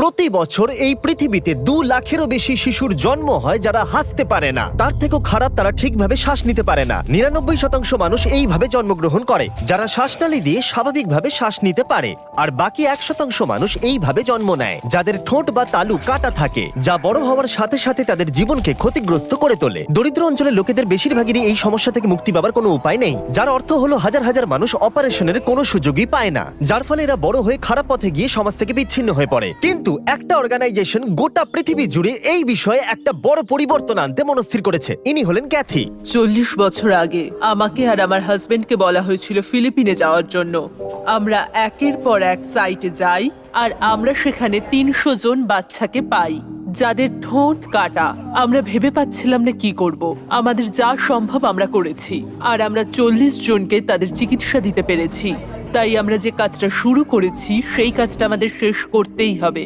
প্রতি বছর এই পৃথিবীতে 2 লাখেরও বেশি শিশুর জন্ম হয় যারা হাসতে পারে না। তার থেকেও খারাপ, তারা ঠিকভাবে শ্বাস নিতে পারে না। 99% মানুষ এইভাবে জন্মগ্রহণ করে, যারা শ্বাসনালী দিয়ে স্বাভাবিকভাবে শ্বাস নিতে পারে। আর বাকি 1% মানুষ এইভাবে জন্ম নেয়, যাদের ঠোঁট বা তালু কাটা থাকে, যা বড় হওয়ার সাথে সাথে তাদের জীবনকে ক্ষতিগ্রস্ত করে তোলে। দরিদ্র অঞ্চলের লোকেদের বেশিরভাগেরই এই সমস্যা থেকে মুক্তি পাবার কোনো উপায় নেই, যার অর্থ হলো হাজার হাজার মানুষ অপারেশনের কোনো সুযোগই পায় না, যার ফলে এরা বড় হয়ে খারাপ পথে গিয়ে সমাজ থেকে বিচ্ছিন্ন হয়ে পড়ে। কিন্তু একটা অর্গানাইজেশন গোটা পৃথিবী জুড়ে এই বিষয়ে একটা বড় পরিবর্তন আনতে মনস্থির করেছে। ইনি হলেন ক্যাথি। 40 বছর আগে আমাকে আর আমার হাজবেন্ডকে বলা হয়েছিল ফিলিপিনে যাওয়ার জন্য। আমরা একের পর এক সাইটে যাই আর আমরা সেখানে 300 জন বাচ্চাকে পাই যাদের ঠোঁট কাটা। আমরা ভেবে পাচ্ছিলাম না কি করব। আমাদের যা সম্ভব আমরা করেছি, আর আমরা 40 জনকে তাদের চিকিৎসা দিতে পেরেছি। তাই আমরা যে কাজটা শুরু করেছি সেই কাজটা আমাদের শেষ করতেই হবে।